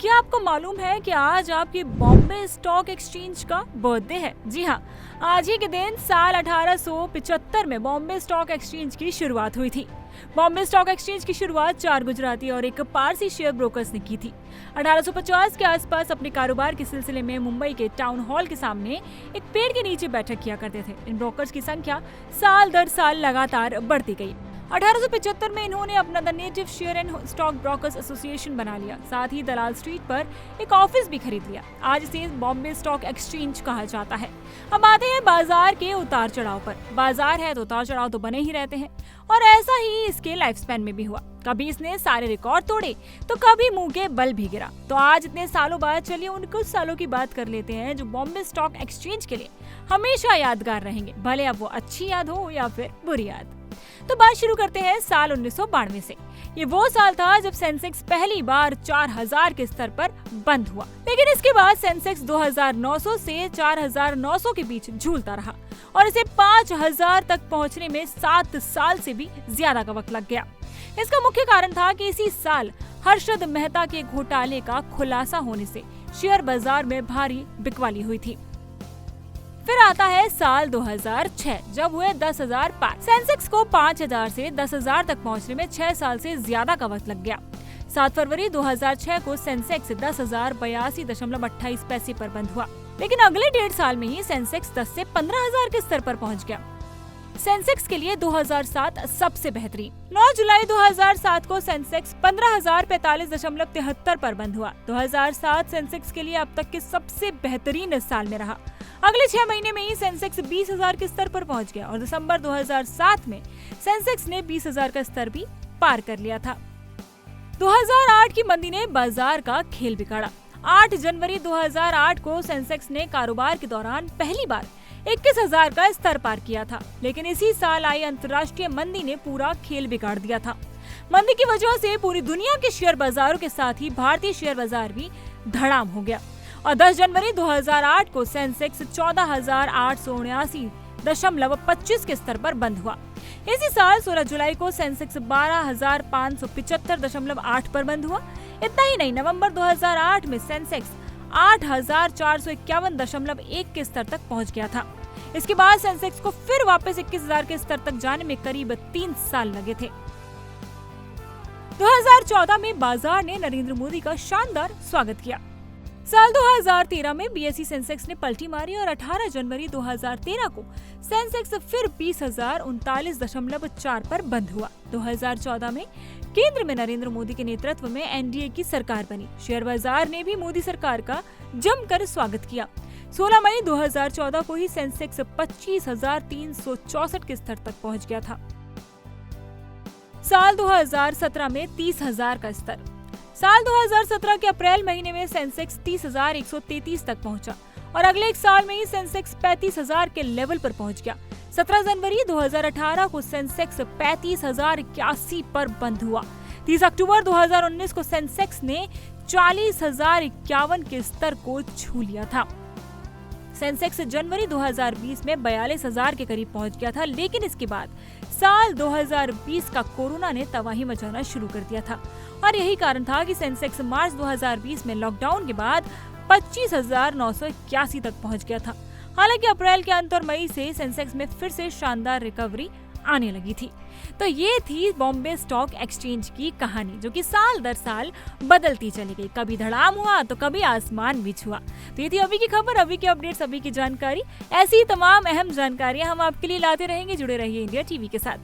क्या आपको मालूम है कि आज आपकी बॉम्बे स्टॉक एक्सचेंज का बर्थडे है? जी हाँ, आज ही के दिन साल 1875 में बॉम्बे स्टॉक एक्सचेंज की शुरुआत हुई थी। बॉम्बे स्टॉक एक्सचेंज की शुरुआत 4 गुजराती और एक पारसी शेयर ब्रोकर्स ने की थी। 1850 के आसपास अपने कारोबार के सिलसिले में मुंबई के टाउन हॉल के सामने एक पेड़ के नीचे बैठक किया करते थे। इन ब्रोकर्स की संख्या साल दर साल लगातार बढ़ती गई। 1875 में इन्होंने अपना the native share and stock brokers association बना लिया। साथ ही दलाल स्ट्रीट पर एक ऑफिस भी खरीद लिया। आज इसे बॉम्बे स्टॉक एक्सचेंज कहा जाता है। अब आते हैं बाजार के उतार चढ़ाव पर। बाजार है तो उतार चढ़ाव तो बने ही रहते हैं और ऐसा ही इसके लाइफ स्पैन में भी हुआ। कभी इसने सारे रिकॉर्ड तोड़े तो कभी मुंह के बल भी गिरा। तो आज इतने सालों बाद चलिए उन कुछ सालों की बात कर लेते हैं जो बॉम्बे स्टॉक एक्सचेंज के लिए हमेशा यादगार रहेंगे, भले अब वो अच्छी याद हो या फिर बुरी याद। तो बात शुरू करते हैं साल 1992 से। ये वो साल था जब सेंसेक्स पहली बार 4000 के स्तर पर बंद हुआ, लेकिन इसके बाद सेंसेक्स 2900 से 4900 के बीच झूलता रहा और इसे 5000 तक पहुंचने में 7 साल से भी ज्यादा का वक्त लग गया। इसका मुख्य कारण था कि इसी साल हर्षद मेहता के घोटाले का खुलासा होने से शेयर बाजार में भारी बिकवाली हुई थी। फिर आता है साल 2006 जब हुए 10,000 पार। सेंसेक्स को 5000 से 10,000 तक पहुंचने में 6 साल से ज्यादा का वक्त लग गया। 7 फरवरी 2006 को सेंसेक्स 10,082.28 पैसे पर बंद हुआ, लेकिन अगले 1.5 साल में ही सेंसेक्स 10 से 15,000 के स्तर पर पहुंच गया। सेंसेक्स के लिए 2007 सबसे बेहतरीन। 9 जुलाई 2007 को सेंसेक्स 15,045.73 पर बंद हुआ। 2007 सेंसेक्स के लिए अब तक के सबसे बेहतरीन साल में रहा। अगले 6 महीने में ही सेंसेक्स 20,000 के स्तर पर पहुंच गया और दिसंबर 2007 में सेंसेक्स ने 20,000 का स्तर भी पार कर लिया था। 2008 की मंदी ने बाजार का खेल बिगाड़ा। 8 जनवरी 2008 को सेंसेक्स ने कारोबार के दौरान पहली बार 21,000 का स्तर पार किया था, लेकिन इसी साल आई अंतर्राष्ट्रीय मंदी ने पूरा खेल बिगाड़ दिया था। मंदी की वजह से पूरी दुनिया के शेयर बाजारों के साथ ही भारतीय शेयर बाजार भी धड़ाम हो गया और 10 जनवरी 2008 को सेंसेक्स 14,879.25 के स्तर पर बंद हुआ। इसी साल 16 जुलाई को सेंसेक्स 12,575.8 पर बंद हुआ। इतना ही नहीं, नवंबर 2008 में सेंसेक्स 8,451.1 के स्तर तक पहुंच गया था। इसके बाद सेंसेक्स को फिर वापस 21,000 के स्तर तक जाने में करीब 3 साल लगे थे। 2014 में बाजार ने नरेंद्र मोदी का शानदार स्वागत किया। साल 2013 में बीएसई सेंसेक्स ने पलटी मारी और 18 जनवरी 2013 को सेंसेक्स फिर 20,039.4 पर बंद हुआ। 2014 में केंद्र में नरेंद्र मोदी के नेतृत्व में एनडीए की सरकार बनी। शेयर बाजार ने भी मोदी सरकार का जमकर स्वागत किया। 16 मई 2014 को ही सेंसेक्स 25,364 के स्तर तक पहुंच गया था। साल 2017 में 30,000 का स्तर। साल 2017 के अप्रैल महीने में सेंसेक्स 30,133 तक पहुंचा और अगले एक साल में ही सेंसेक्स 35,000 के लेवल पर पहुंच गया। 17 जनवरी 2018 को सेंसेक्स 35,081 पर बंद हुआ। 30 अक्टूबर 2019 को सेंसेक्स ने 40,051 के स्तर को छू लिया था। सेंसेक्स जनवरी 2020 में 42,000 के करीब पहुंच गया था, लेकिन इसके बाद साल 2020 का कोरोना ने तबाही मचाना शुरू कर दिया था और यही कारण था कि सेंसेक्स मार्च 2020 में लॉकडाउन के बाद 25,981 तक पहुंच गया था। हालांकि अप्रैल के अंत और मई से सेंसेक्स में फिर से शानदार रिकवरी आने लगी थी। तो ये थी बॉम्बे स्टॉक एक्सचेंज की कहानी, जो कि साल दर साल बदलती चली गई। कभी धड़ाम हुआ तो कभी आसमान भी छुआ। तो ये थी अभी की खबर, अभी की अपडेट्स, अभी की जानकारी। ऐसी तमाम अहम जानकारियां हम आपके लिए लाते रहेंगे। जुड़े रहिए इंडिया टीवी के साथ।